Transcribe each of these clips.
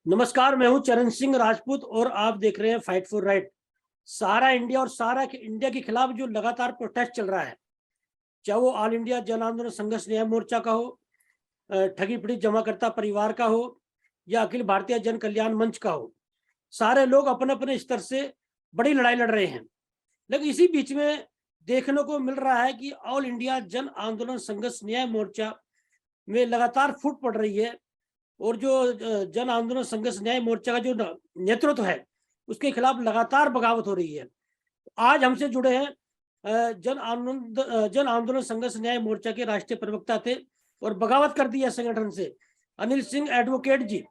नमस्कार, मैं हूं चरण सिंह राजपूत और आप देख रहे हैं फाइट फॉर राइट। सारा इंडिया और सारा इंडिया के खिलाफ जो लगातार प्रोटेस्ट चल रहा है, चाहे वो ऑल इंडिया जन आंदोलन संघर्ष न्याय मोर्चा का हो, ठगी पीड़ित जमाकर्ता परिवार का हो या अखिल भारतीय जन कल्याण मंच का हो, सारे लोग अपने अपने स्तर से बड़ी लड़ाई लड़ रहे हैं। लेकिन इसी बीच में देखने को मिल रहा है कि ऑल इंडिया जन आंदोलन संघर्ष न्याय मोर्चा में लगातार फूट पड़ रही है और जो जन आंदोलन संघर्ष न्याय मोर्चा का जो नेतृत्व है उसके खिलाफ लगातार बगावत हो रही है। आज हमसे जुड़े हैं जन आंदोलन संघर्ष न्याय मोर्चा के राष्ट्रीय प्रवक्ता थे और बगावत कर दी है संगठन से, अनिल सिंह एडवोकेट जी।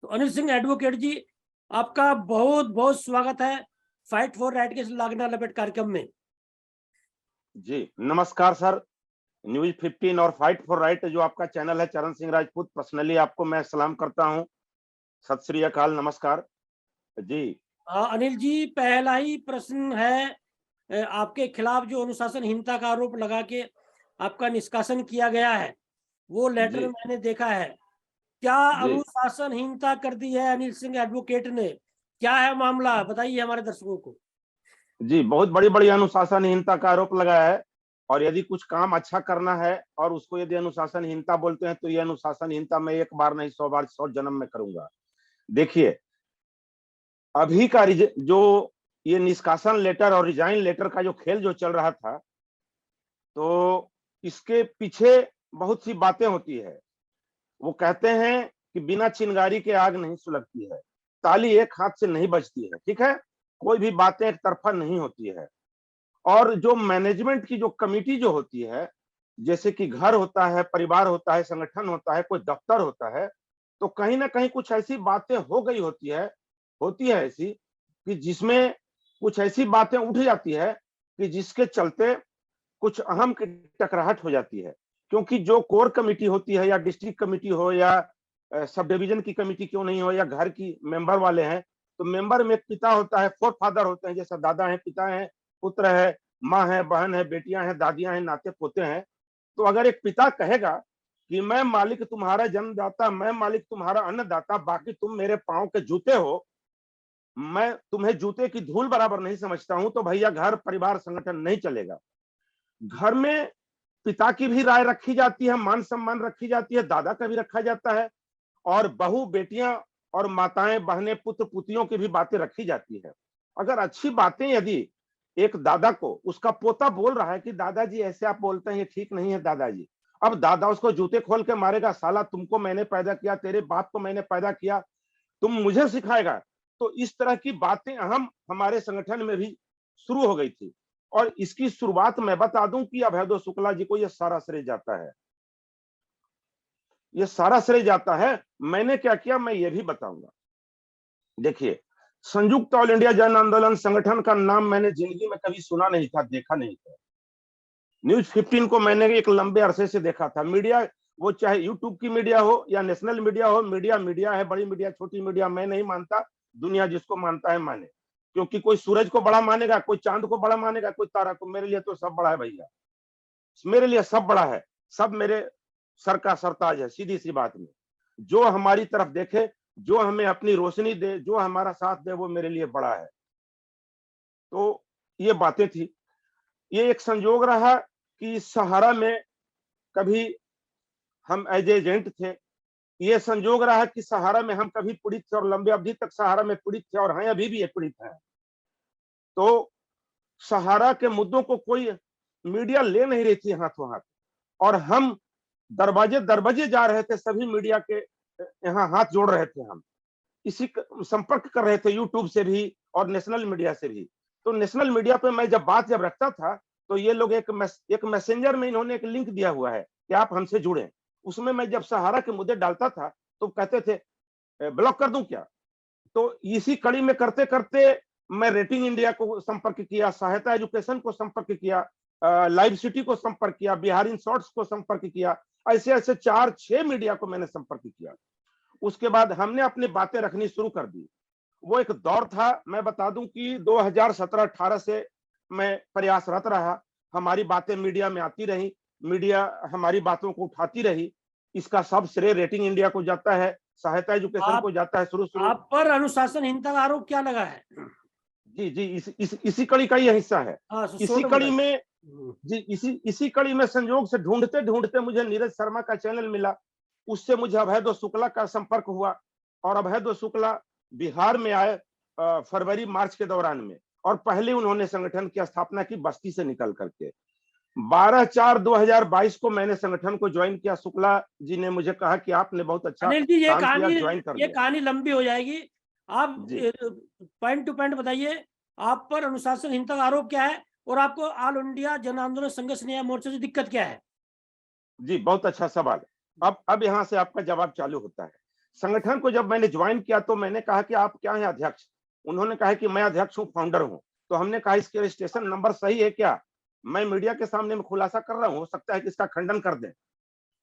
तो अनिल सिंह एडवोकेट जी, आपका बहुत बहुत स्वागत है फाइट फॉर राइट के लागना लपेट कार्यक्रम में। जी नमस्कार सर। न्यूज 15 और फाइट फॉर राइट जो आपका चैनल है, चरण सिंह राजपूत, पर्सनली आपको मैं सलाम करता हूं। सत श्री अकाल, नमस्कार जी। अनिल जी, पहला ही प्रश्न है, आपके खिलाफ जो अनुशासनहीनता का आरोप लगा के आपका निष्कासन किया गया है, वो लेटर मैंने देखा है। क्या अनुशासनहीनता कर दी है अनिल सिंह एडवोकेट ने? क्या है मामला, बताइए हमारे दर्शकों को। जी, बहुत बड़ी बड़ी अनुशासनहीनता का आरोप लगाया है और यदि कुछ काम अच्छा करना है और उसको यदि अनुशासनहीनता बोलते हैं तो ये अनुशासनहीनता मैं एक बार नहीं 100 बार 100 जन्म में करूंगा। देखिए, अभी का जो ये निष्कासन लेटर और रिजाइन लेटर का जो खेल जो चल रहा था, तो इसके पीछे बहुत सी बातें होती है। वो कहते हैं कि बिना चिंगारी के आग नहीं सुलगती है, ताली एक हाथ से नहीं बजती है, ठीक है। कोई भी बातें एक तरफा नहीं होती है। और जो मैनेजमेंट की जो कमिटी जो होती है, जैसे कि घर होता है, परिवार होता है, संगठन होता है, कोई दफ्तर होता है, तो कहीं ना कहीं कुछ ऐसी बातें हो गई होती है ऐसी कि जिसमें कुछ ऐसी बातें उठ जाती है कि जिसके चलते कुछ अहम की टकराहट हो जाती है। क्योंकि जो कोर कमेटी होती है या डिस्ट्रिक्ट कमेटी हो या सब डिवीजन की कमेटी क्यों नहीं हो या घर की मेंबर वाले हैं, तो मेंबर में एक पिता होता है, फोर फादर होते हैं, जैसा दादा है, पिता है, पुत्र है, माँ है, बहन है, बेटियां हैं, दादियां हैं, नाते पोते हैं। तो अगर एक पिता कहेगा कि मैं मालिक तुम्हारा जन्मदाता, मैं मालिक तुम्हारा अन्नदाता, बाकी तुम मेरे पांव के जूते हो, मैं तुम्हें जूते की धूल बराबर नहीं समझता हूं, तो भैया घर परिवार संगठन नहीं चलेगा। घर में पिता की भी राय रखी जाती है, मान सम्मान रखी जाती है, दादा का भी रखा जाता है, और बहू बेटियां और माताएं बहनें पुत्र पुतियों की भी बातें रखी जाती है। अगर अच्छी बातें यदि एक दादा को उसका पोता बोल रहा है कि दादाजी ऐसे आप बोलते हैं, ये ठीक नहीं है दादाजी, अब दादा उसको जूते खोल के मारेगा, साला तुमको मैंने पैदा किया, तेरे बाप को मैंने पैदा किया, तुम मुझे सिखाएगा। तो इस तरह की बातें हम हमारे संगठन में भी शुरू हो गई थी। और इसकी शुरुआत मैं बता दूं कि अभयदो शुक्ला जी को यह सारा श्रेय जाता है, ये सारा श्रेय जाता है। मैंने क्या किया मैं ये भी बताऊंगा। देखिए, संयुक्त ऑल इंडिया जन आंदोलन संगठन का नाम मैंने जिंदगी में कभी सुना नहीं था, देखा नहीं था। न्यूज 15 को मैंने एक लंबे अरसे से देखा था। मीडिया, वो चाहे यूट्यूब की मीडिया हो या नेशनल मीडिया हो, मीडिया मीडिया है, बड़ी मीडिया छोटी मीडिया मैं नहीं मानता, दुनिया जिसको मानता है माने। क्योंकि कोई सूरज को बड़ा मानेगा, कोई चांद को बड़ा मानेगा, कोई तारा को। मेरे लिए तो सब बड़ा है भैया, मेरे लिए सब बड़ा है, सब मेरे सर का सरताज है। सीधी सी बात में जो हमारी तरफ देखे, जो हमें अपनी रोशनी दे, जो हमारा साथ दे, वो मेरे लिए बड़ा है। तो ये बातें थी। ये एक संजोग रहा कि सहारा में कभी हम एज एजेंट थे। ये संजोग रहा कि सहारा में हम कभी पीड़ित थे और लंबे अवधि तक सहारा में पीड़ित थे और हैं, अभी भी पीड़ित हैं। तो सहारा के मुद्दों को कोई मीडिया ले नहीं रही थी हाथों हाथ, और हम दरवाजे दरवाजे जा रहे थे, सभी मीडिया के यहाँ हाथ जोड़ रहे थे। हम इसी संपर्क कर रहे थे यूट्यूब से भी और नेशनल मीडिया से भी। तो नेशनल मीडिया पे मैं जब रखता था, तो ये लोग एक मैसेंजर में इन्होंने एक लिंक दिया हुआ है कि आप हमसे जुड़े। उसमें मैं जब सहारा के मुद्दे डालता था तो कहते थे ब्लॉक कर दूं क्या। तो इसी कड़ी में करते करते मैं रेटिंग इंडिया को संपर्क किया, सहायता एजुकेशन को संपर्क किया, लाइव सिटी को संपर्क किया, बिहार इन शॉर्ट्स को संपर्क किया, ऐसे ऐसे 4-6 मीडिया को मैंने संपर्क किया। उसके बाद हमने अपनी बातें रखनी शुरू कर दी। वो एक दौर था, मैं बता दूं कि 2017-18 से मैं प्रयासरत रहा। हमारी बातें मीडिया में आती रही, मीडिया हमारी बातों को उठाती रही। इसका सब श्रेय रेटिंग इंडिया को जाता है, सहायता एजुकेशन को जाता है शुरू शुरू। आप पर अनुशासनहीनता का आरोप क्या लगा है? जी जी, इसी कड़ी का ये हिस्सा है। हाँ, इसी कड़ी में जी, इसी कड़ी में संयोग से ढूंढते ढूंढते मुझे नीरज शर्मा का चैनल मिला। उससे मुझे अभयदेव शुक्ला का संपर्क हुआ और अभयदेव शुक्ला बिहार में आए फरवरी मार्च के दौरान में, और पहले उन्होंने संगठन की स्थापना की बस्ती से निकल करके। 12/4/2022 को मैंने संगठन को ज्वाइन किया। शुक्ला जी ने मुझे कहा कि आपने बहुत अच्छा अनिल जी, काम किया, ज्वाइन कर ये लिया। कहानी लंबी हो जाएगी। आप जी पॉइंट टू पॉइंट बताइए, आप पर अनुशासनहीनता का आरोप क्या है और आपको ऑल इंडिया जन आंदोलन संघर्ष न्याय मोर्चा से दिक्कत क्या है? जी, बहुत अच्छा सवाल है। अब यहाँ से आपका जवाब चालू होता है। संगठन को जब मैंने ज्वाइन किया तो मैंने कहा कि आप क्या हैं अध्यक्ष? उन्होंने कहा कि मैं अध्यक्ष हूँ, फाउंडर हूँ। तो हमने कहा इसके रजिस्ट्रेशन नंबर सही है क्या? मैं मीडिया के सामने में खुलासा कर रहा हूँ, हो सकता है कि इसका खंडन कर दें।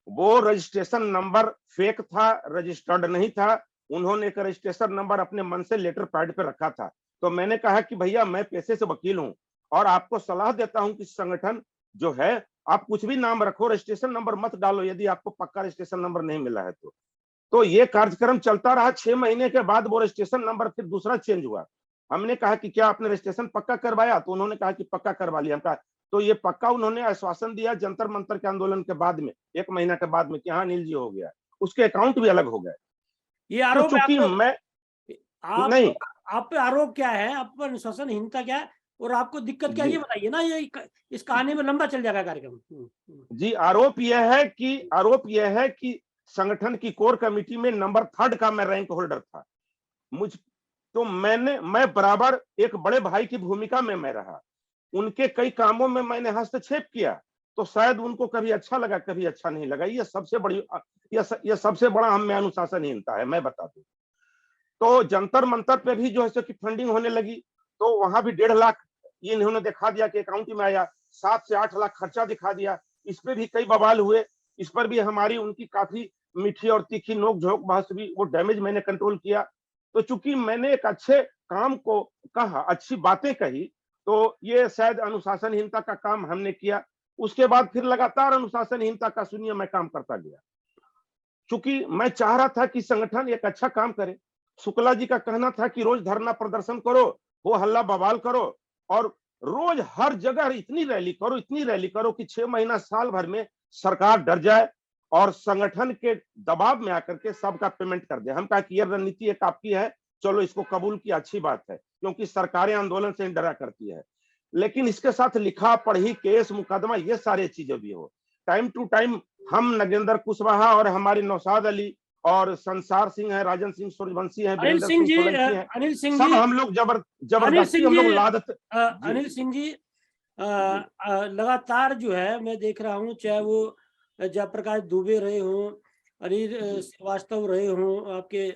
वो रजिस्ट्रेशन नंबर फेक था, रजिस्टर्ड नहीं था। उन्होंने एक रजिस्ट्रेशन नंबर अपने मन से लेटर पैड पे रखा था। तो मैंने कहा कि भैया मैं पेशे से वकील हूँ और आपको सलाह देता हूँ कि संगठन जो है, आप कुछ भी नाम रखो, रजिस्ट्रेशन नंबर मत डालो यदि आपको पक्का रजिस्ट्रेशन नंबर नहीं मिला है तो ये कार्यक्रम चलता रहा। 6 महीने के बाद वो रजिस्ट्रेशन नंबर फिर दूसरा चेंज हुआ। हमने कहा कि क्या आपने रजिस्ट्रेशन पक्का करवाया? तो उन्होंने कहा कि पक्का करवा लिया। हम कहा तो ये पक्का उन्होंने आश्वासन दिया जंतर मंतर के आंदोलन के बाद में, 1 महीना के बाद में, कि हाँ अनिल जी हो गया। उसके अकाउंट भी अलग हो गए। ये तो आरोप है चूंकि मैं नहीं आप पे आरोप क्या है, आप पर अनुशासनहीनता क्या है और आपको दिक्कत क्या है, जी ये बताइए ना। ये इस कहानी में लंबा चल जाएगा कार्यक्रम। जी, आरोप यह है कि संगठन की कोर कमेटी में नंबर 3 का मैं रैंक होल्डर था। मैं बराबर एक बड़े भाई की भूमिका में मैं रहा। उनके कई कामों में मैंने हस्तक्षेप किया, तो शायद उनको कभी अच्छा लगा, कभी अच्छा नहीं लगा। ये सबसे बड़ा हम में अनुशासनहीनता है, मैं बता दूं। तो जंतर मंतर पे भी जो है सो कि फंडिंग होने लगी, तो वहां भी 1.5 लाख ये इन्होंने दिखा दिया कि अकाउंट में आया। 7 से 8 लाख खर्चा दिखा दिया। इस पे भी कई बवाल हुए। इस पर भी हमारी उनकी काफी मीठी और तीखी नोक झोंक बहस हुई। वो डैमेज मैंने कंट्रोल किया। तो चूंकि मैंने एक अच्छे काम को कहा, अच्छी बातें कही, तो ये शायद अनुशासनहीनता का काम हमने किया। उसके बाद फिर लगातार अनुशासनहीनता का सुनिए मैं काम करता गया, चूंकि मैं चाह रहा था कि संगठन एक अच्छा काम करे। शुक्ला जी का कहना था कि रोज धरना प्रदर्शन करो, हो हल्ला बवाल करो, और रोज हर जगह इतनी रैली करो कि 6 महीना साल भर में सरकार डर जाए और संगठन के दबाव में आकर के सबका पेमेंट कर दे। हम कहा कि यह रणनीति एक आपकी है, चलो इसको कबूल की, अच्छी बात है, क्योंकि सरकारें आंदोलन से डरा करती है। लेकिन इसके साथ लिखा पढ़ी, केस मुकदमा, ये सारे चीजें भी हो। टाइम टू टाइम हम नगेंद्र कुशवाहा और हमारे नौशाद अली और संसार सिंह है, राजन सिंह सूर्यवंशी है, अनिल वीरेंद्र सिंह सिंह जी, सोलंकी है, अनिल सिंह सब जी, हम लोग अनिल जबरदस्ती सिंह हम जी, लोग लादत जी अनिल सिंह जी, जी लगातार जो है मैं देख रहा हूँ, चाहे वो जयप्रकाश दुबे रहे हों, अनिल जी श्रीवास्तव रहे हों, आपके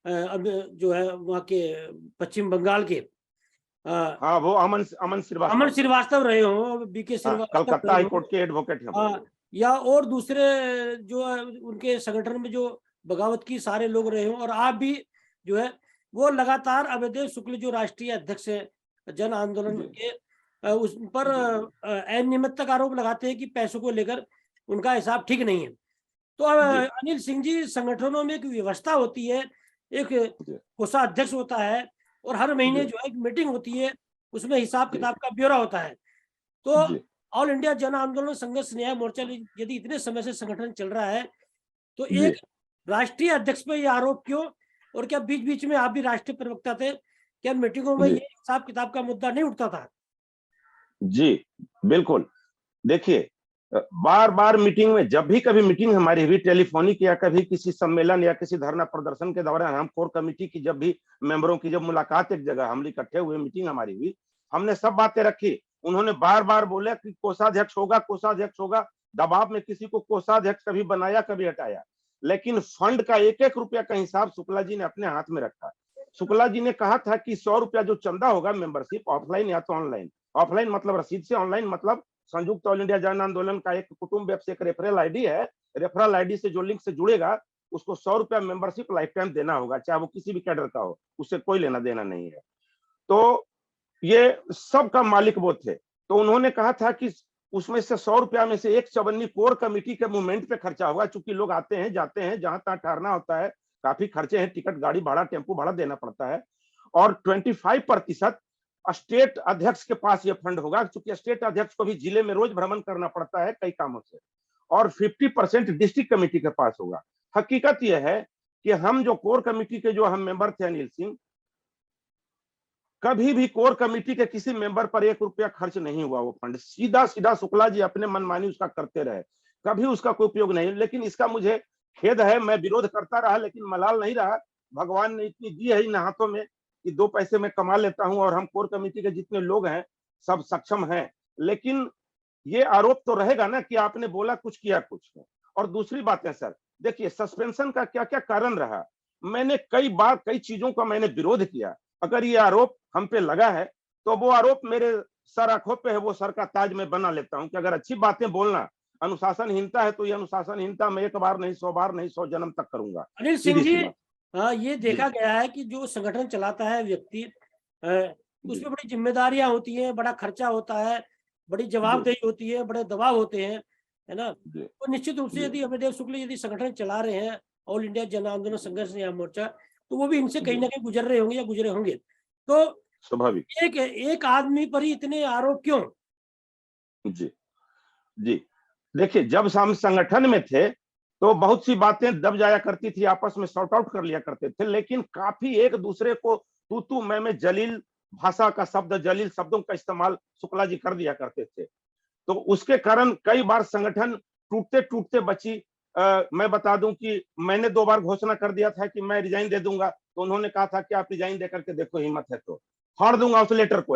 अब जो है वहाँ के पश्चिम बंगाल के हाँ, वो अमन अमन अमन श्रीवास्तव, श्रीवास्तव रहे हों, बीके हाँ, श्रीवास्तव कलकत्ता रहे हाई हों, कोर्ट के एडवोकेट हैं वो। या और दूसरे जो उनके संगठन में जो बगावत की सारे लोग रहे हों, और आप भी जो है वो लगातार अभयदेव शुक्ल जो राष्ट्रीय अध्यक्ष है जन आंदोलन जी के, उस पर अनियमितता का आरोप लगाते हैं कि पैसों को लेकर उनका हिसाब ठीक नहीं है। तो जी अनिल सिंह जी, संगठनों में एक व्यवस्था होती है, एक जी कोषाध्यक्ष होता है और हर महीने जी जो है एक मीटिंग होती है, उसमें हिसाब जी किताब का ब्यौरा होता है। तो जी ऑल इंडिया जन आंदोलन संघर्ष न्याय मोर्चा यदि इतने समय से संगठन चल रहा है, तो जी एक राष्ट्रीय अध्यक्ष पे ये आरोप क्यों? और क्या बीच बीच में आप भी राष्ट्रीय प्रवक्ता थे, क्या मीटिंगों में जी ये हिसाब किताब का मुद्दा नहीं उठता था? जी बिल्कुल। देखिए, बार बार मीटिंग में, जब भी कभी मीटिंग हमारी हुई टेलीफोनिक या कभी किसी सम्मेलन या किसी धरना प्रदर्शन के दौरान, हम कोर कमेटी की जब भी मेंबरों की जब मुलाकात एक जगह हम इकट्ठे हुए, मीटिंग हमारी हुई, हमने सब बातें रखी। उन्होंने बार बार बोला कि कोषाध्यक्ष होगा, कोषाध्यक्ष होगा। दबाव में किसी को कोषाध्यक्ष कभी बनाया, कभी हटाया, लेकिन फंड का एक एक रुपया का हिसाब शुक्ला जी ने अपने हाथ में रखा। शुक्ला जी ने कहा था कि 100 रुपया जो चंदा होगा मेंबरशिप, ऑफलाइन या तो ऑनलाइन, ऑफलाइन मतलब रसीद से, ऑनलाइन मतलब संयुक्त ऑल इंडिया जन आंदोलन का एक कुटुंब वेब से एक रेफरल आईडी है, रेफरल आईडी से जो लिंक से जुड़ेगा उसको 100 रुपया मेंबरशिप लाइफ टाइम देना होगा, चाहे वो किसी भी कैडर का हो, उससे कोई लेना देना नहीं है। तो ये सब का मालिक वो थे। तो उन्होंने कहा था कि उसमें से 100 रुपया में से 1/54 कोर कमेटी के मूवमेंट पे खर्चा होगा, चूंकि लोग आते हैं जाते हैं, जहां तहां ठहरना होता है, काफी खर्चे हैं, टिकट, गाड़ी भाड़ा, टेम्पो भाड़ा देना पड़ता है। और 25% स्टेट अध्यक्ष के पास ये फंड होगा, क्योंकि स्टेट अध्यक्ष को भी जिले में रोज भ्रमण करना पड़ता है कई कामों से। और 50% डिस्ट्रिक्ट कमेटी के पास होगा। हकीकत यह है कि हम जो कोर कमेटी के जो हम मेंबर थे अनिल सिंह, कभी भी कोर कमेटी के किसी मेंबर पर 1 रुपया खर्च नहीं हुआ। वो फंड सीधा सीधा शुक्ला जी अपने मनमानी उसका करते रहे, कभी उसका कोई उपयोग नहीं। लेकिन इसका मुझे खेद है, मैं विरोध करता रहा लेकिन मलाल नहीं रहा। भगवान ने इतनी दी है इन हाथों में कि 2 पैसे में कमा लेता हूं, और हम कोर कमेटी के जितने लोग हैं सब सक्षम हैं। लेकिन ये आरोप तो रहेगा ना कि आपने बोला कुछ किया कुछ है। और दूसरी बात है सर, देखिए सस्पेंशन का क्या क्या कारण रहा। मैंने कई बार कई चीजों का मैंने विरोध किया। अगर ये आरोप हम पे लगा है तो वो आरोप मेरे सर आंखों पे है, वो सर का ताज मैं बना लेता हूं कि अगर अच्छी बातें बोलना अनुशासनहीनता है तो ये अनुशासनहीनता मैं 1 बार नहीं 100 बार नहीं 100 जन्म तक करूंगा। अनिल सिंह सीधी जी, सी बात। ये जी देखा गया है कि जो संगठन चलाता है व्यक्ति, उसमें बड़ी जिम्मेदारियां होती हैं, बड़ा खर्चा होता है, बड़ी जवाबदेही होती है, बड़े दबाव होते हैं, है ना। जी तो निश्चित रूप से जी यदि अभयदेव शुक्ल यदि संगठन चला रहे हैं, ऑल इंडिया जन आंदोलन संघर्ष न्याय मोर्चा, तो वो भी इनसे कहीं ना कहीं गुजर रहे होंगे या गुजरे होंगे। तो स्वाभाविक। एक एक आदमी पर ही इतने आरोप क्यों? जी जी देखिए, जब हम संगठन में थे तो बहुत सी बातें दब जाया करती थी, आपस में सॉर्ट आउट कर लिया करते थे। लेकिन काफी एक दूसरे को तू मैं जलील भाषा का शब्द, जलील शब्दों का इस्तेमाल शुक्ला जी कर दिया करते थे। तो उसके कारण कई बार संगठन टूटते टूटते बची। मैं बता दूं कि मैंने 2 बार घोषणा कर दिया था कि मैं रिजाइन दे दूंगा, तो उन्होंने कहा था कि आप रिजाइन दे करके देखो, हिम्मत है तो फाड़ दूंगा उस लेटर को,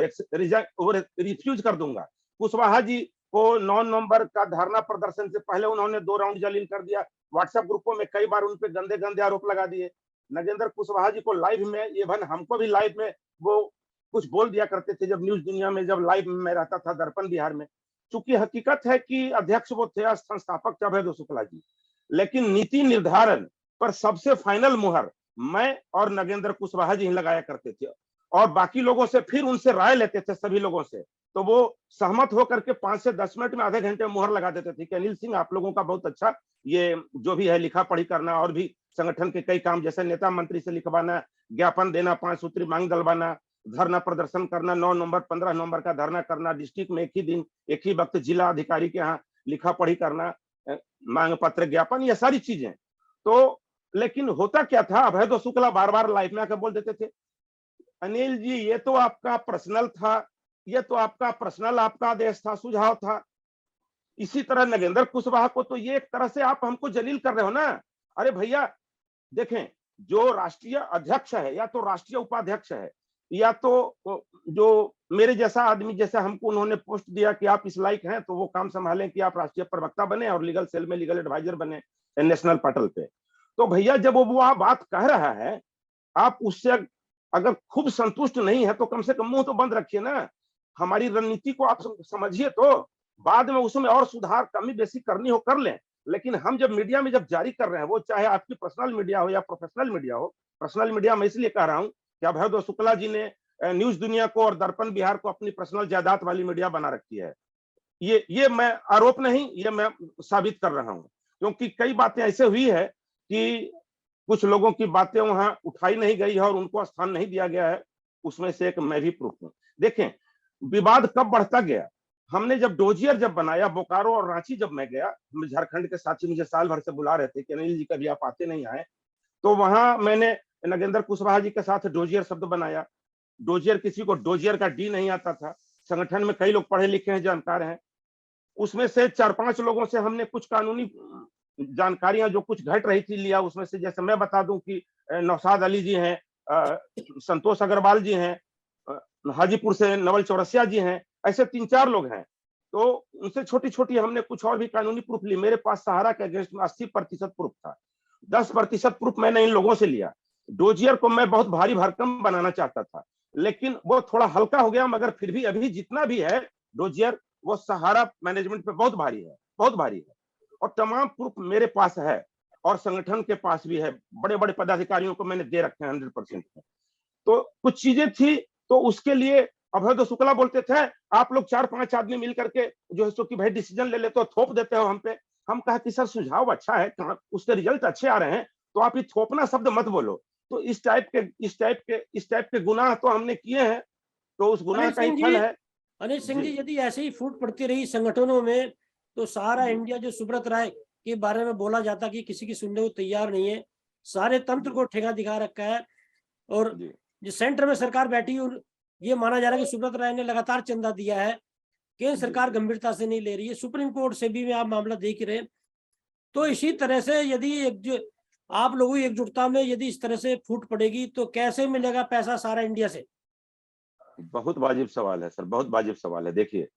रिफ्यूज कर दूंगा। कुशवाहा जी को 9 नवंबर का धरना प्रदर्शन से पहले उन्होंने 2 राउंड जलील कर दिया। व्हाट्सएप ग्रुपों में कई बार उन पे गंदे गंदे आरोप लगा दिए। नगेंद्र कुशवाहा जी को लाइव में, इवन हमको भी लाइव में वो कुछ बोल दिया करते थे जब न्यूज दुनिया में, जब लाइव में रहता था दर्पण बिहार में। चूंकि हकीकत है कि अध्यक्ष वो थे, संस्थापक थे अभयदेव शुक्ला जी, लेकिन नीति निर्धारण पर सबसे फाइनल मुहर मैं और नगेंद्र कुशवाहा जी लगाया करते थे, और बाकी लोगों से फिर उनसे राय लेते थे, सभी लोगों से। तो वो सहमत होकर के 5 से 10 मिनट में, आधे घंटे में मुहर लगा देते थे कि अनिल सिंह आप लोगों का बहुत अच्छा, ये जो भी है लिखा पढ़ी करना, और भी संगठन के कई काम जैसे नेता मंत्री से लिखवाना, ज्ञापन देना, 5 सूत्री मांग दलवाना, धरना प्रदर्शन करना, 9 नवंबर 15 नवंबर का धरना करना, डिस्ट्रिक्ट में एक ही दिन एक ही वक्त जिला अधिकारी के यहाँ लिखा पढ़ी करना, मांग पत्र, ज्ञापन, ये सारी चीजें। तो लेकिन होता क्या था, अभयदेव शुक्ला बार बार लाइव में आकर बोल देते थे, अनिल जी ये तो आपका पर्सनल था, ये तो आपका पर्सनल आपका आदेश था, सुझाव था। इसी तरह नगेंद्र कुशवाहा को तो ये एक तरह से आप हमको जलील कर रहे हो ना। अरे भैया देखें, जो राष्ट्रीय अध्यक्ष है या तो राष्ट्रीय उपाध्यक्ष है, या तो जो मेरे जैसा आदमी, जैसे हमको उन्होंने पोस्ट दिया कि आप इस लायक हैं तो वो काम संभालें कि आप राष्ट्रीय प्रवक्ता बने और लीगल सेल में लीगल एडवाइजर बने नेशनल पटल पे। तो भैया जब वो बात कह रहा है, आप उससे अगर खूब संतुष्ट नहीं है तो कम से कम मुंह तो बंद रखिए ना। हमारी रणनीति को आप समझिए, तो बाद में उसमें और सुधार कमी बेसी करनी हो कर लें। लेकिन हम जब मीडिया में जब जारी कर रहे हैं, वो चाहे आपकी पर्सनल मीडिया हो या प्रोफेशनल मीडिया हो, पर्सनल मीडिया मैं इसलिए कह रहा हूं कि अभयदेव शुक्ला जी ने न्यूज दुनिया को और दर्पण बिहार को अपनी पर्सनल जायदाद वाली मीडिया बना रखी है। ये मैं आरोप नहीं, ये मैं साबित कर रहा हूं, क्योंकि कई बातें ऐसे हुई है कि कुछ लोगों की बातें वहां उठाई नहीं गई है और उनको स्थान नहीं दिया गया है। उसमें से एक मैं भी प्रूफ हूं। देखें विवाद कब बढ़ता गया, हमने जब डोजियर जब बनाया, बोकारो और रांची जब मैं गया, झारखंड के साथी मुझे साल भर से बुला रहे थे कि अनिल जी कभी आप आते नहीं आए, तो वहां मैंने नगेंद्र कुशवाहा जी के साथ डोजियर शब्द बनाया। डोजियर किसी को डोजियर का डी नहीं आता था। संगठन में कई लोग पढ़े लिखे हैं, जानकार हैं। उसमें से 4-5 लोगों से हमने कुछ कानूनी जानकारियां जो कुछ घट रही थी लिया। उसमें से जैसे मैं बता दूं कि नौशाद अली जी हैं, संतोष अग्रवाल जी हैं, हाजीपुर से नवल चौरसिया जी हैं, ऐसे 3-4 लोग हैं। तो उनसे छोटी छोटी हमने कुछ और भी कानूनी प्रूफ ली। मेरे पास सहारा के अगेंस्ट में 80% प्रूफ था, 10% प्रूफ मैंने इन लोगों से लिया। डोजियर को मैं बहुत भारी भरकम बनाना चाहता था, लेकिन वो थोड़ा हल्का हो गया, मगर फिर भी अभी जितना भी है डोजियर, वो सहारा मैनेजमेंट पे बहुत भारी है, बहुत भारी है। और तमाम प्रूफ मेरे पास है और संगठन के पास भी है, बड़े बड़े पदाधिकारियों को मैंने दे रखे हैं 100%। तो कुछ चीजें थी, तो उसके लिए अभयदेव शुक्ला बोलते थे आप लोग 4-5 आदमी मिल करके जो है सो कि भाई डिसीजन ले लेते हो, थोप देते हो हम पे। हम कहा कि सर सुझाव अच्छा है, उसके रिजल्ट अच्छे आ रहे हैं, तो आप ये थोपना शब्द मत बोलो। तो इस टाइप के गुनाह तो हमने किए हैं, तो उस गुनाह अनिल का ही सिंह फल जी, है। अनिल सिंह जी, जी यदि ऐसे ही फूट पड़ती रही संगठनों में तो सारा जी इंडिया जो सुब्रत राय के बारे में बोला जाता कि किसी की सुनने को तैयार नहीं है, सारे तंत्र को ठेका दिखा रखा है। और जी जो सेंटर में सरकार बैठी और ये माना जा रहा है कि सुब्रत राय ने लगातार चंदा दिया है, केंद्र जी सरकार गंभीरता से नहीं ले रही है, सुप्रीम कोर्ट से भी आप मामला देख रहे हैं। तो इसी तरह से यदि एक जो आप लोगों की एकजुटता में यदि इस तरह से फूट पड़ेगी तो कैसे मिलेगा पैसा सारा इंडिया से? बहुत वाजिब सवाल है सर, बहुत वाजिब सवाल है। देखिए,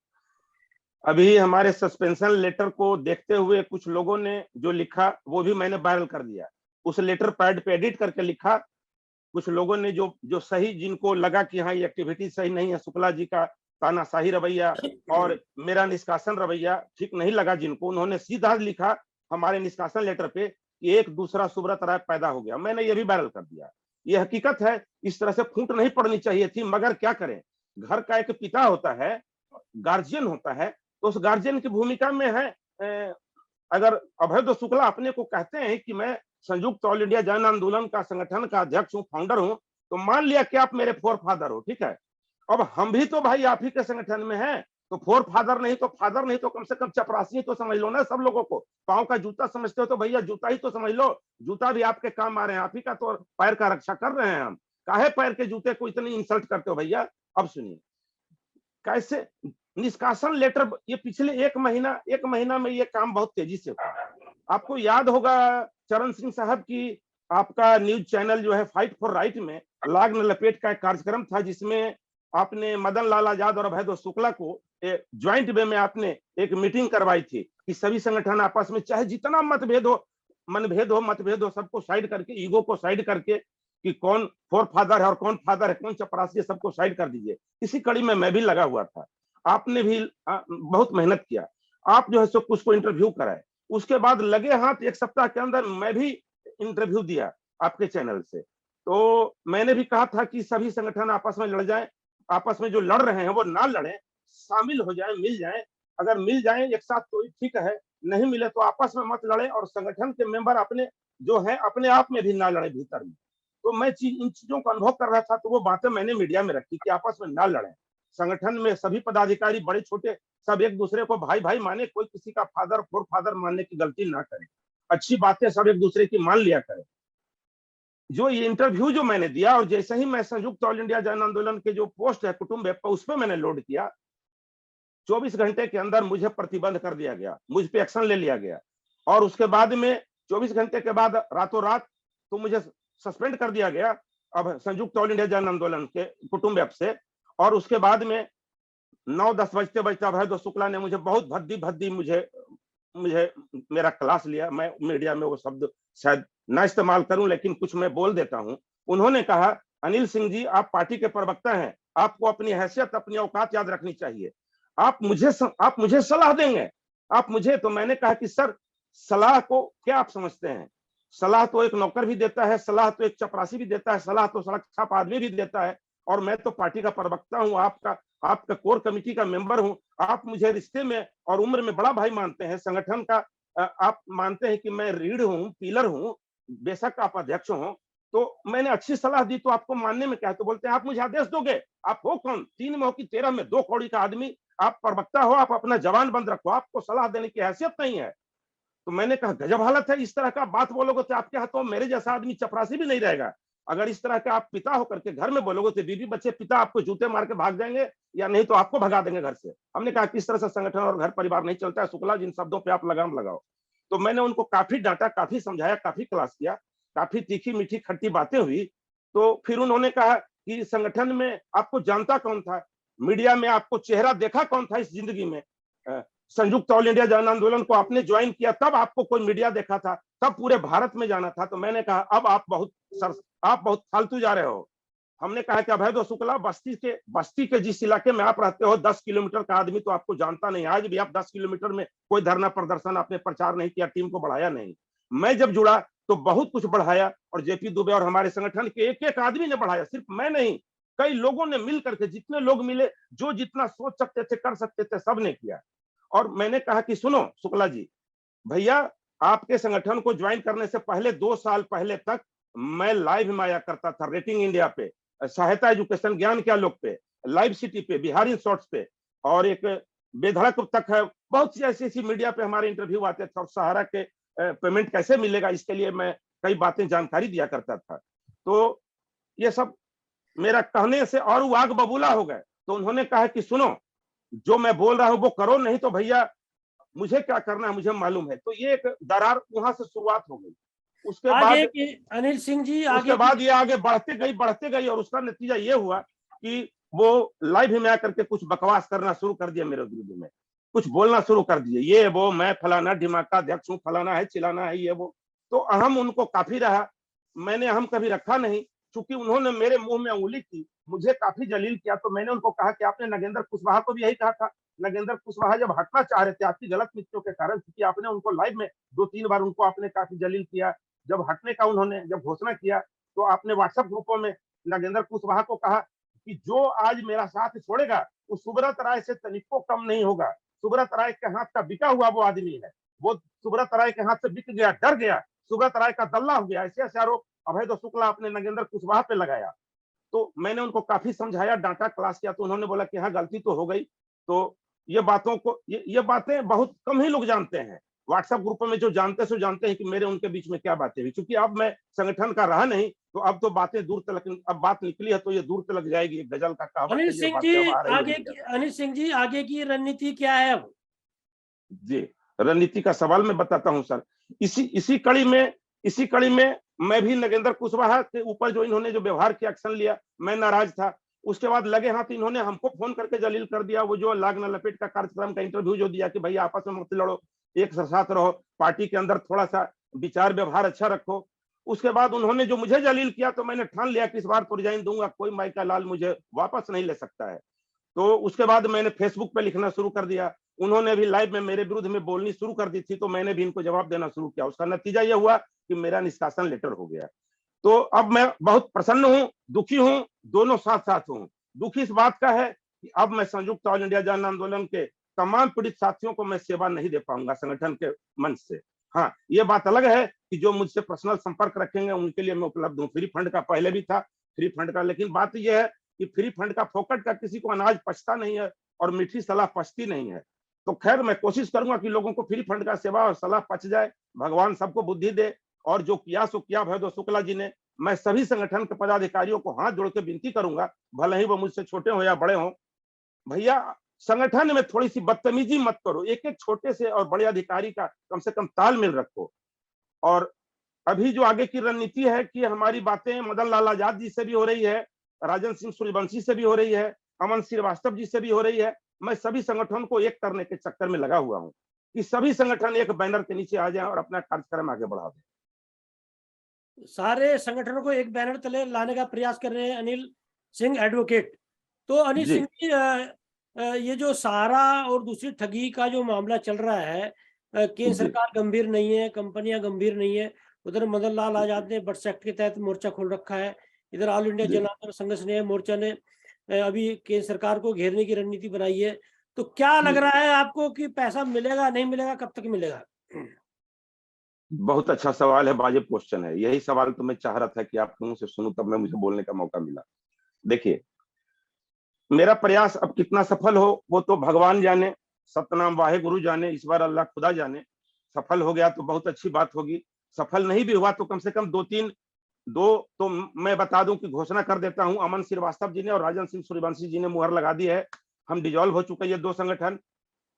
अभी हमारे सस्पेंशन लेटर को देखते हुए कुछ लोगों ने जो लिखा वो भी मैंने वायरल कर दिया। उस लेटर पैड पे एडिट करके लिखा। कुछ लोगों ने जो जो सही, जिनको लगा कि हाँ ये एक्टिविटी सही नहीं है, शुक्ला जी का तानाशाही रवैया और मेरा निष्कासन रवैया ठीक नहीं लगा जिनको, उन्होंने सीधा लिखा हमारे निष्कासन लेटर पे कि एक दूसरा सुब्रत राय पैदा हो गया। मैंने ये भी वायरल कर दिया। ये हकीकत है, इस तरह से फूट नहीं पड़नी चाहिए थी, मगर क्या करें, घर का एक पिता होता है, गार्जियन होता है, तो उस गार्जियन की भूमिका में है। अगर अभय शुक्ला अपने को कहते हैं कि मैं संयुक्त ऑल इंडिया जन आंदोलन का संगठन का अध्यक्ष हूँ, फाउंडर हूँ, तो मान लिया कि आप मेरे फोर फादर हो, ठीक है। अब हम भी तो भाई आप ही के संगठन में हैं, तो फोर फादर नहीं तो फादर नहीं तो कम से कम चपरासी तो समझ लो ना। सब लोगों को पांव का जूता समझते हो तो भैया जूता ही तो समझ लो। जूता भी आपके काम आ रहे हैं, आप ही का तो पैर का रक्षा कर रहे हैं हम। काहे पैर के जूते को इतनी इंसल्ट करते हो भैया? अब सुनिए कैसे निष्कासन लेटर, ये पिछले एक महीना में ये काम बहुत तेजी से हुआ। आपको याद होगा चरण सिंह साहब की, आपका न्यूज चैनल जो है फाइट फॉर राइट में लाग न लपेट का एक कार्यक्रम था, जिसमें आपने मदन लाल आजाद और अभय शुक्ला को ज्वाइंट वे में आपने एक मीटिंग करवाई थी कि सभी संगठन आपस में चाहे जितना मतभेद हो सबको साइड करके, ईगो को साइड करके कि कौन फोर फादर है और कौन फादर है, कौन चपरासी है, सबको साइड कर दीजिए। इसी कड़ी में मैं भी लगा हुआ था। आपने भी बहुत मेहनत किया। आप जो है सो उसको इंटरव्यू कराए। उसके बाद लगे हाथ एक सप्ताह के अंदर मैं भी इंटरव्यू दिया आपके चैनल से। तो मैंने भी कहा था कि सभी संगठन आपस में लड़ जाएं, आपस में जो लड़ रहे हैं वो ना लड़ें, शामिल हो जाएं, मिल जाएं। अगर मिल जाएं एक साथ तो ठीक है, नहीं मिले तो आपस में मत लड़ें, और संगठन के मेंबर अपने जो है अपने आप में भी ना लड़े भीतर में। तो मैं इन चीजों का अनुभव कर रहा था, तो वो बातें मैंने मीडिया में रखी कि आपस में ना लड़ें। संगठन में सभी पदाधिकारी बड़े छोटे सब एक दूसरे को भाई भाई माने, कोई किसी का फादर फोर फादर मानने की गलती ना करे, अच्छी बातें सब एक दूसरे की मान लिया करें। जो ये इंटरव्यू जो मैंने दिया, और जैसे ही मैं संयुक्त ऑल इंडिया जन आंदोलन के जो पोस्ट है कुटुंब ऐप पर, उस पर मैंने लोड किया, 24 घंटे के अंदर मुझे प्रतिबंध कर दिया गया, मुझ पे एक्शन ले लिया गया। और उसके बाद में 24 घंटे के बाद रातों रात तो मुझे सस्पेंड कर दिया गया अब संयुक्त ऑल इंडिया जन आंदोलन के कुटुंब ऐप से। और उसके बाद में 9-10 बजते बजते अभय शुक्ला ने मुझे बहुत भद्दी मुझे मेरा क्लास लिया। मैं मीडिया में वो शब्द शायद ना इस्तेमाल करूं, लेकिन कुछ मैं बोल देता हूं। उन्होंने कहा, अनिल सिंह जी आप पार्टी के प्रवक्ता हैं, आपको अपनी हैसियत अपनी औकात याद रखनी चाहिए। आप मुझे सलाह देंगे, आप मुझे। तो मैंने कहा कि सर सलाह को क्या आप समझते हैं? सलाह तो एक नौकर भी देता है, सलाह तो एक चपरासी भी देता है, सलाह तो सड़क छाप आदमी भी देता है, और मैं तो पार्टी का प्रवक्ता हूं, आपका कोर कमेटी का मेंबर हूं। आप मुझे रिश्ते में और उम्र में बड़ा भाई मानते हैं, संगठन का आप मानते हैं कि मैं रीढ़ हूं, पिलर हूं, बेशक आप अध्यक्ष हो। तो मैंने अच्छी सलाह दी तो आपको मानने में क्या है? तो बोलते हैं आप मुझे आदेश दोगे? आप हो कौन? 3 में हो कि 13 में? 2 कौड़ी का आदमी, आप प्रवक्ता हो, आप अपना जवान बंद रखो, आपको सलाह देने की हैसियत नहीं है। तो मैंने कहा गजब हालत है, इस तरह का बात बोलोगे तो आपके हाथों मेरे जैसा आदमी चपरासी भी नहीं रहेगा। अगर इस तरह का आप पिता होकर के घर में बोलोगे तो बीवी बच्चे पिता आपको जूते मार के भाग जाएंगे, या नहीं तो आपको भगा देंगे घर से। हमने कहा किस तरह से संगठन और घर परिवार नहीं चलता है शुक्ला, जिन शब्दों पे आप लगाम लगाओ। तो मैंने उनको काफी डांटा, काफी समझाया, काफी क्लास किया, काफी तीखी मीठी खट्टी बातें हुई। तो फिर उन्होंने कहा कि संगठन में आपको जानता कौन था, मीडिया में आपको चेहरा देखा कौन था इस जिंदगी में? संयुक्त ऑल इंडिया जन आंदोलन को आपने ज्वाइन किया तब आपको कोई मीडिया देखा था, तब पूरे भारत में जाना था। तो मैंने कहा अब आप बहुत फालतू जा रहे हो। हमने कहा कि अभय शुक्ला बस्ती के जिस इलाके में आप रहते हो 10 किलोमीटर का आदमी तो आपको जानता नहीं। आज भी आप 10 किलोमीटर में कोई धरना प्रदर्शन आपने प्रचार नहीं किया, टीम को बढ़ाया नहीं। मैं जब जुड़ा तो बहुत कुछ बढ़ाया, और जेपी दुबे और हमारे संगठन के एक एक आदमी ने बढ़ाया, सिर्फ मैं नहीं, कई लोगों ने मिल करके, जितने लोग मिले जो जितना सोच सकते थे कर सकते थे सब ने किया। और मैंने कहा कि सुनो शुक्ला जी, भैया आपके संगठन को ज्वाइन करने से पहले 2 साल पहले तक मैं लाइव में आया करता था, रेटिंग इंडिया पे, सहायता एजुकेशन, ज्ञान के आलोक पे, लाइव सिटी पे, बिहार इन शॉर्ट्स पे, और एक बेधड़क तक है, बहुत सी ऐसी मीडिया पे हमारे इंटरव्यू आते थे। और सहारा के पेमेंट कैसे मिलेगा, इसके लिए मैं कई बातें जानकारी दिया करता था। तो ये सब मेरा कहने से और वो आग बबूला हो गए। तो उन्होंने कहा कि सुनो, जो मैं बोल रहा हूं वो करो, नहीं तो भैया मुझे क्या करना है मुझे मालूम है। तो ये एक दरार वहां से शुरुआत हो गई। उसके आगे बाद की अनिल सिंह जी, उसके आगे बाद की ये आगे बढ़ते गई और उसका नतीजा ये हुआ कि वो लाइव में आकर के कुछ बकवास करना शुरू कर दिया मेरे विरुद्ध में, कुछ बोलना शुरू कर दिए, ये वो मैं फलाना ढिमाका अध्यक्ष हूँ, फलाना है चिलाना है ये वो। तो अहम उनको काफी रहा, मैंने अहम कभी रखा नहीं। चूंकि उन्होंने मेरे मुंह में उंगली की, मुझे काफी जलील किया, तो मैंने उनको कहा कि आपने नगेंद्र कुशवाहा को भी यही कहा था। नगेंद्र कुशवाहा जब हटना चाह रहे थे आपकी गलत नीतियों के कारण, क्योंकि आपने उनको लाइव में 2-3 बार उनको आपने काफी जलील किया, जब हटने का उन्होंने जब घोषणा किया तो आपने व्हाट्सएप ग्रुपों में नगेंद्र कुशवाहा को कहा कि जो आज मेरा साथ छोड़ेगा वो सुब्रत राय से तनिको कम नहीं होगा। सुब्रत राय के हाथ का बिका हुआ वो आदमी है, वो सुब्रत राय के हाथ से बिक गया, डर गया, सुब्रत राय का दल्ला हो गया। ऐसे ऐसे आरोप अभय शुक्ला आपने नगेंद्र कुशवाहा पे लगाया। तो मैंने उनको काफी समझाया, डांटा, क्लास किया, तो उन्होंने बोला कि हाँ गलती तो हो गई। तो ये बातों को ये बातें बहुत कम ही लोग जानते हैं। व्हाट्सएप ग्रुप में जो जानते सो जानते हैं कि मेरे उनके बीच में क्या बातें हुई। क्योंकि अब मैं संगठन का रहा नहीं, तो अब तो बातें दूर तक, अब बात निकली है तो ये दूर तक जाएगी। एक गजल का कहावत है, ये बात जब आ रही है। अनिल सिंह जी, आगे की रणनीति क्या है अब? जी, रणनीति का सवाल मैं बताता हूं सर। इसी कड़ी में मैं भी नगेंद्र कुशवाहा के ऊपर जो इन्होंने जो व्यवहार किया, एक्शन लिया, मैं नाराज था। उसके बाद लगे हाथ इन्होंने हमको फोन करके जलील कर दिया। वो जो लाग न लपेट का कार्यक्रम का इंटरव्यू जो दिया कि भाई आपस में मत लड़ो, एक साथ रहो, पार्टी के अंदर थोड़ा सा विचार व्यवहार अच्छा रखो। उसके बाद उन्होंने जो मुझे जलील किया, तो मैंने ठान लिया कि इस बार तो रिजाइन दूंगा, कोई माई का लाल मुझे वापस नहीं ले सकता है। तो उसके बाद मैंने फेसबुक पे लिखना शुरू कर दिया। उन्होंने भी लाइव में मेरे विरुद्ध में बोलनी शुरू कर दी थी, तो मैंने भी इनको जवाब देना शुरू किया। उसका नतीजा यह हुआ कि मेरा निष्कासन लेटर हो गया। तो अब मैं बहुत प्रसन्न हूं, दुखी हूं, दोनों साथ साथ हूं। दुखी इस बात का है कि अब मैं संयुक्त ऑल इंडिया जन आंदोलन के तमाम पीड़ित साथियों को मैं सेवा नहीं दे पाऊंगा संगठन के मंच से। हाँ, ये बात अलग है कि जो मुझसे पर्सनल संपर्क रखेंगे उनके लिए मैं उपलब्ध हूँ। फ्री फंड का पहले भी था, फ्री फंड का, लेकिन बात यह है कि फ्री फंड का, फोकट का किसी को अनाज पचता नहीं है और मीठी सलाह पचती नहीं है। तो खैर मैं कोशिश करूंगा कि लोगों को फ्री फंड का सेवा और सलाह पच जाए, भगवान सबको बुद्धि दे। और जो किया सो किया भय शुक्ला जी ने। मैं सभी संगठन के पदाधिकारियों को हाथ जोड़ के विनती करूंगा, भले ही वो मुझसे छोटे हो या बड़े हो, भैया संगठन में थोड़ी सी बदतमीजी मत करो। एक एक छोटे से और बड़े अधिकारी का कम से कम तालमेल रखो। और अभी जो आगे की रणनीति है कि हमारी बातें मदन लाल आजाद जी से भी हो रही है, राजन सिंह सूर्यवंशी से भी हो रही है, अमन श्रीवास्तव जी से भी हो रही है। मैं सभी संगठन को एक करने के चक्कर में लगा हुआ हूं कि सभी संगठन एक बैनर के नीचे आ जाएं और अपना कार्यक्रम आगे बढ़ा दें। सारे संगठनों को एक बैनर तले लाने का प्रयास कर रहे हैं अनिल सिंह एडवोकेट। तो अनिल जी। सिंह जी, ये जो सहारा और दूसरी ठगी का जो मामला चल रहा है, केंद्र जी। सरकार गंभीर नहीं है, कंपनियां गंभीर नहीं है। उधर मदन लाल आजाद ने बट्स एक्ट के तहत मोर्चा खोल रखा है। इधर ऑल इंडिया जी। जन आंदोलन संघर्ष न्याय मोर्चा ने अभी केंद्र सरकार को घेरने की रणनीति बनाई है। तो क्या लग जी। रहा है आपको कि पैसा मिलेगा, नहीं मिलेगा, कब तक मिलेगा? बहुत अच्छा सवाल है, वाजिब क्वेश्चन है। यही सवाल तो मैं चाह रहा था कि आपके मुंह से सुनूं, तब मैं मुझे बोलने का मौका मिला। देखिए, मेरा प्रयास अब कितना सफल हो वो तो भगवान जाने, सतनाम वाहे गुरु जाने, इस बार अल्लाह खुदा जाने। सफल हो गया तो बहुत अच्छी बात होगी, सफल नहीं भी हुआ तो कम से कम दो तो मैं बता दूं कि घोषणा कर देता हूं, अमन श्रीवास्तव जी ने और राजन सिंह सूर्यवंशी जी ने मुहर लगा दी है। हम डिजॉल्व हो चुके ये दो संगठन।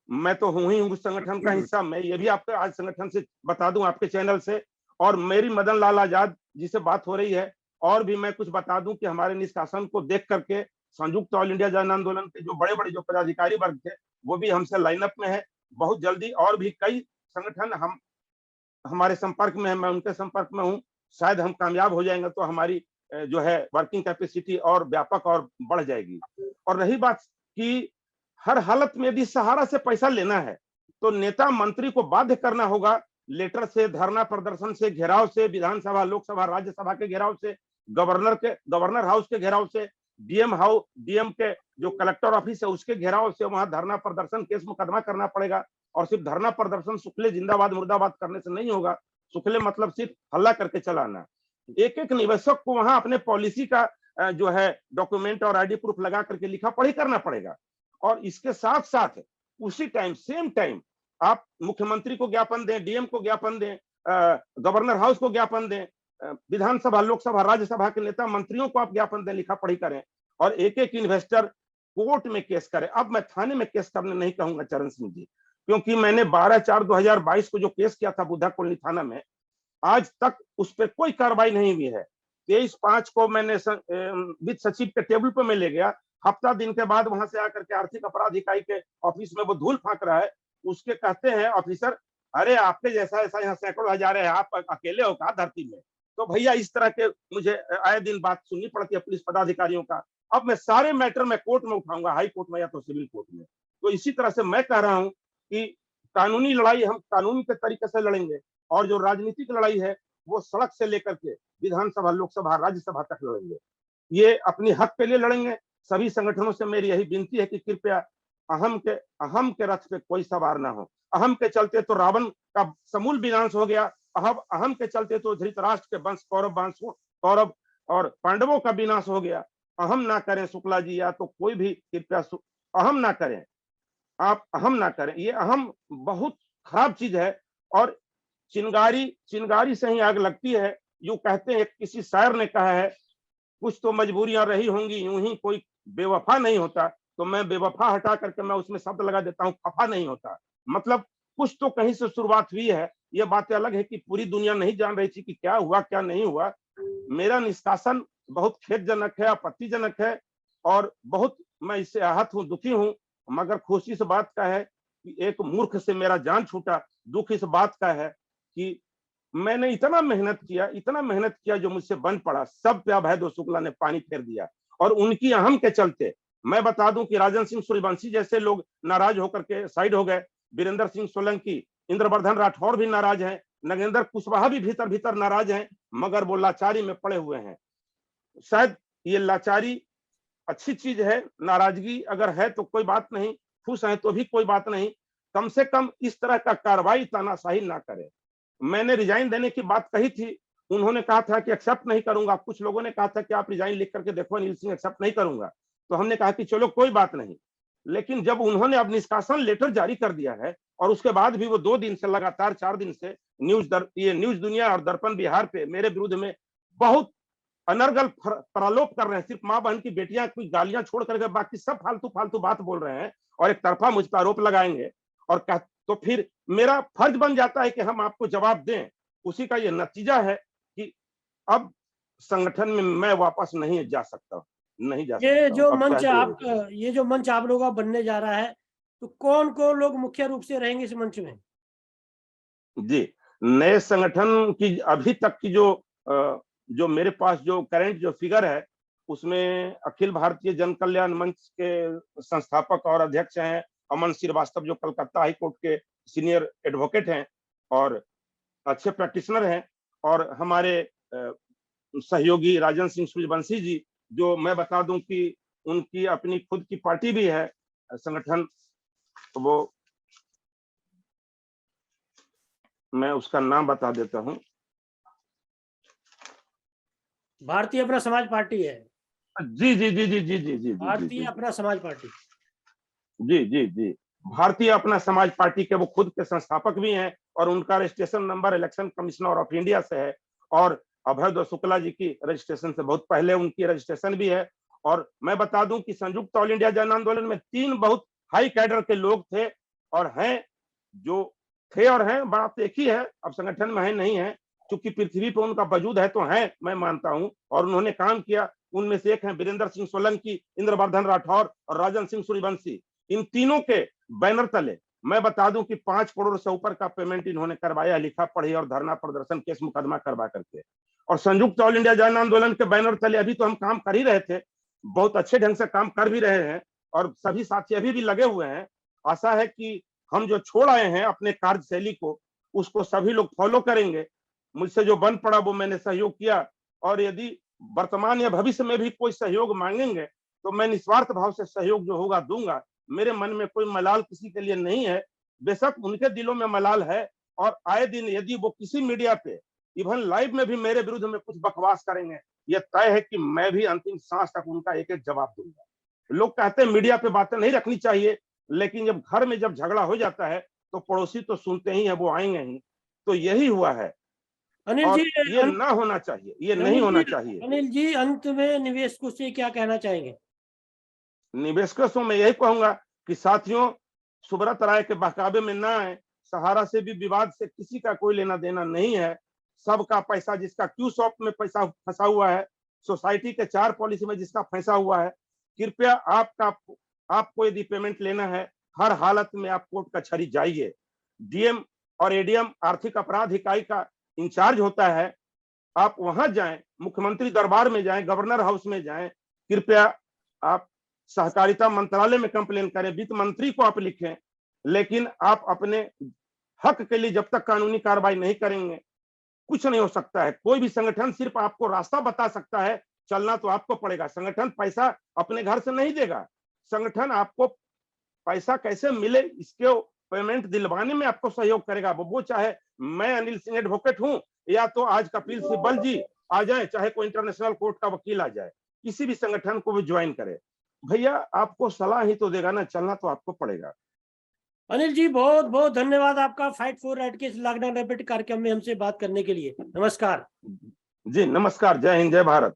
मैं तो हूं ही हूं उस संगठन का हिस्सा। मैं ये भी आपको आज संगठन से बता दूं, आपके चैनल से। और मेरी मदन लाल आजाद जी से बात हो रही है। और भी मैं कुछ बता दूं कि हमारे निष्कासन को देख करके संयुक्त ऑल इंडिया जन आंदोलन के जो बड़े बड़े जो पदाधिकारी वर्ग थे वो भी हमसे लाइनअप में है। बहुत जल्दी और भी कई संगठन हमारे संपर्क में है, मैं उनके संपर्क में हूँ। शायद हम कामयाब हो जाएंगे तो हमारी जो है वर्किंग कैपेसिटी और व्यापक और बढ़ जाएगी। और रही बात कि हर हालत में यदि सहारा से पैसा लेना है तो नेता मंत्री को बाध्य करना होगा, लेटर से, धरना प्रदर्शन से, घेराव से, विधानसभा, लोकसभा, राज्यसभा के घेराव से, गवर्नर हाउस के घेराव से, डीएम के जो कलेक्टर ऑफिस है उसके घेराव से, वहां धरना प्रदर्शन, केस मुकदमा करना पड़ेगा। और सिर्फ धरना प्रदर्शन सुखले जिंदाबाद मुर्दाबाद करने से नहीं होगा। सुखले मतलब सिर्फ हल्ला करके चलाना। एक एक निवेशक को वहां अपने पॉलिसी का जो है डॉक्यूमेंट और आईडी प्रूफ लगा करके लिखा पढ़ी करना पड़ेगा। और इसके साथ साथ उसी टाइम सेम टाइम आप मुख्यमंत्री को ज्ञापन दें, डीएम को ज्ञापन दें, गवर्नर हाउस को ज्ञापन दें, विधानसभा, लोकसभा, राज्यसभा के नेता मंत्रियों को आप ज्ञापन दें, लिखा पढ़ी करें, और एक एक इन्वेस्टर कोर्ट में केस करें। अब मैं थाने में केस करने नहीं कहूंगा चरण सिंह जी, क्योंकि मैंने 12/4/2022 को जो केस किया था बुद्धा कॉलोनी थाना में, आज तक उस पर कोई कार्रवाई नहीं हुई है। 23/5 को मैंने वित्त सचिव के टेबल पर मैं ले गया, हफ्ता दिन के बाद वहां से आकर के आर्थिक अपराध इकाई के ऑफिस में वो धूल फांक रहा है। उसके कहते हैं ऑफिसर, अरे आपके जैसा ऐसा यहाँ सैकड़ों हजारे हैं, आप अकेले हो कहा धरती में। तो भैया इस तरह के मुझे आए दिन बात सुननी पड़ती है पुलिस पदाधिकारियों का। अब मैं सारे मैटर में कोर्ट में उठाऊंगा, हाई कोर्ट में या तो सिविल कोर्ट में। तो इसी तरह से मैं कह रहा हूं कि कानूनी लड़ाई हम कानून के तरीके से लड़ेंगे, और जो राजनीतिक लड़ाई है वो सड़क से लेकर के विधानसभा, लोकसभा, राज्यसभा तक लड़ेंगे। ये अपनी हक के लिए लड़ेंगे। सभी संगठनों से मेरी यही विनती है कि कृपया अहम के रथ पे कोई सवार ना हो। अहम के चलते तो रावण का समूल विनाश हो गया, अहम के चलते तो धृतराष्ट्र के वंश कौरव और पांडवों का विनाश हो गया। अहम ना करें शुक्ला जी, या तो कोई भी कृपया अहम ना करें, आप अहम ना करें। ये अहम बहुत खराब चीज है, और चिंगारी से ही आग लगती है। यूं कहते हैं, किसी शायर ने कहा है, कुछ तो मजबूरियां रही होंगी, यूं ही कोई बेवफा नहीं होता। तो मैं बेवफा हटा करके मैं उसमें शब्द लगा देता हूं, खफा नहीं होता। मतलब कुछ तो कहीं से शुरुआत हुई है। ये बातें अलग है कि पूरी दुनिया नहीं जान रही थी कि क्या हुआ क्या नहीं हुआ। मेरा निष्कासन बहुत खेदजनक है, आपत्तिजनक है, और बहुत मैं इससे आहत हूं, दुखी हूं। मगर खुशी इस बात का है कि एक मूर्ख से मेरा जान छूटा। दुख इस बात का है कि मैंने इतना मेहनत किया, जो मुझसे बन पड़ा, सब पे अभय शुक्ला ने पानी फेर दिया। और उनकी अहम के चलते मैं बता दूं कि राजन सिंह सूर्यवंशी जैसे लोग नाराज होकर के साइड हो गए, वीरेंद्र सिंह सोलंकी, इंद्रवर्धन राठौड़ भी नाराज हैं, नगेंद्र कुशवाहा भी भीतर भीतर नाराज हैं, मगर वो लाचारी में पड़े हुए हैं। शायद ये लाचारी अच्छी चीज है, नाराजगी अगर है तो कोई बात नहीं, खुश है तो भी कोई बात नहीं। कम से कम इस तरह का कार्रवाई, तानाशाही ना करे। मैंने रिजाइन देने की बात कही थी, उन्होंने कहा था कि एक्सेप्ट नहीं करूंगा। कुछ लोगों ने कहा था कि आप रिजाइन लिख करके देखो अनिल सिंह, एक्सेप्ट नहीं करूंगा। तो हमने कहा कि चलो कोई बात नहीं। लेकिन जब उन्होंने अब निष्कासन लेटर जारी कर दिया है, और उसके बाद भी वो 2 दिन से लगातार 4 दिन से न्यूज दुनिया और दर्पण बिहार पे मेरे विरुद्ध में बहुत अनर्गल प्रलोप कर रहे हैं। सिर्फ माँ बहन की बेटियां कुछ गालियां छोड़ करके बाकी सब फालतू बात बोल रहे हैं, और एक तरफा मुझ पर आरोप लगाएंगे, और तो फिर मेरा फर्ज बन जाता है कि हम आपको जवाब दें। उसी का ये नतीजा है कि अब संगठन में मैं वापस नहीं जा सकता। ये जो मंच आप लोगों का बनने जा रहा है, तो कौन लोग मुख्य रूप से रहेंगे इस मंच में? जी, नए संगठन की अभी तक की जो मेरे पास जो करंट जो फिगर है, उसमें अखिल भारतीय जन कल्याण मंच के संस्थापक और अध्यक्ष हैं अमन श्रीवास्तव, जो कलकत्ता हाई कोर्ट के सीनियर एडवोकेट हैं और अच्छे प्रैक्टिशनर हैं, और हमारे सहयोगी राजन सिंह सूर्यवंशी जी, जो मैं बता दूं कि उनकी अपनी खुद की पार्टी भी है संगठन, वो मैं उसका नाम बता देता हूं, भारतीय अपना समाज पार्टी है। जी जी जी जी जी जी जी भारतीय अपना समाज पार्टी, जी जी जी भारतीय अपना समाज पार्टी के वो खुद के संस्थापक भी हैं, और उनका registration number election commissioner of India से है, और अभय शुक्ला जी की रजिस्ट्रेशन से बहुत पहले उनकी रजिस्ट्रेशन भी है। और मैं बता दूं कि संयुक्त ऑल इंडिया जन आंदोलन में 3 बहुत हाई कैडर के लोग थे और हैं, जो थे और हैं, बात एक ही है, अब संगठन में है नहीं है, क्योंकि पृथ्वी पर उनका वजूद है तो है, मैं मानता हूं, और उन्होंने काम किया। उनमें से एक है वीरेंद्र सिंह सोलंकी, इंद्रवर्धन राठौड़ और राजन सिंह सूर्यवंशी। इन तीनों के बैनर तले मैं बता दूं कि 5 करोड़ से ऊपर का पेमेंट इन्होंने करवाया, लिखा पढ़ी और धरना प्रदर्शन केस मुकदमा करवा करके। और संयुक्त ऑल इंडिया जन आंदोलन के बैनर तले अभी तो हम काम कर ही रहे थे, बहुत अच्छे ढंग से काम कर भी रहे हैं, और सभी साथी अभी भी लगे हुए हैं। आशा है कि हम जो छोड़ आए हैं अपने कार्यशैली को, उसको सभी लोग फॉलो करेंगे। मुझसे जो बन पड़ा वो मैंने सहयोग किया, और यदि वर्तमान या भविष्य में भी कोई सहयोग मांगेंगे तो मैं निस्वार्थ भाव से सहयोग जो होगा दूंगा। मेरे मन में कोई मलाल किसी के लिए नहीं है। बेशक उनके दिलों में मलाल है, और आए दिन यदि वो किसी मीडिया पे इवन लाइव में भी मेरे विरुद्ध में कुछ बकवास करेंगे, यह तय है कि मैं भी अंतिम सांस तक उनका एक एक जवाब दूंगा। लोग कहते हैं मीडिया पे बातें नहीं रखनी चाहिए, लेकिन जब घर में जब झगड़ा हो जाता है तो पड़ोसी तो सुनते ही है, वो आएंगे ही। तो यही हुआ है, अनिल और जी, ये ना होना चाहिए, ये नहीं होना चाहिए। अनिल जी, अंत में निवेशकों से क्या कहना चाहेंगे? निवेशकों से मैं यही कहूंगा कि साथियों, सुब्रत राय के बहकावे में ना आए। सहारा से भी विवाद से किसी का कोई लेना देना नहीं है। सबका पैसा, जिसका क्यू शॉप में पैसा फंसा हुआ है, सोसाइटी के 4 पॉलिसी में जिसका फंसा हुआ है, कृपया आपको यदि पेमेंट लेना है, हर हालत में आप कोर्ट कचहरी जाइए। डीएम और एडीएम आर्थिक अपराध इकाई का इंचार्ज होता है, आप वहां जाएं, मुख्यमंत्री दरबार में जाएं, गवर्नर हाउस में जाएं। कृपया आप सहकारिता मंत्रालय में कंप्लेन करें, वित्त मंत्री को आप लिखें, लेकिन आप अपने हक के लिए जब तक कानूनी कार्रवाई नहीं करेंगे, कुछ नहीं हो सकता है। कोई भी संगठन सिर्फ आपको रास्ता बता सकता है, चलना तो आपको पड़ेगा। संगठन पैसा अपने घर से नहीं देगा। संगठन आपको पैसा कैसे मिले, इसके पेमेंट दिलवाने में आपको सहयोग करेगा। वो चाहे मैं अनिल सिंह एडवोकेट हूं, या तो आज कपिल सिब्बल जी आ जाए, चाहे कोई इंटरनेशनल कोर्ट का वकील आ जाए, किसी भी संगठन को भी ज्वाइन करे। भैया आपको सलाह ही तो देगा ना, चलना तो आपको पड़ेगा। अनिल जी, बहुत बहुत धन्यवाद आपका फाइट फॉर राइट के इस लॉकडाउन रैपिड कार्यक्रम में हमसे बात करने के लिए। नमस्कार जी नमस्कार, जय हिंद, जय भारत।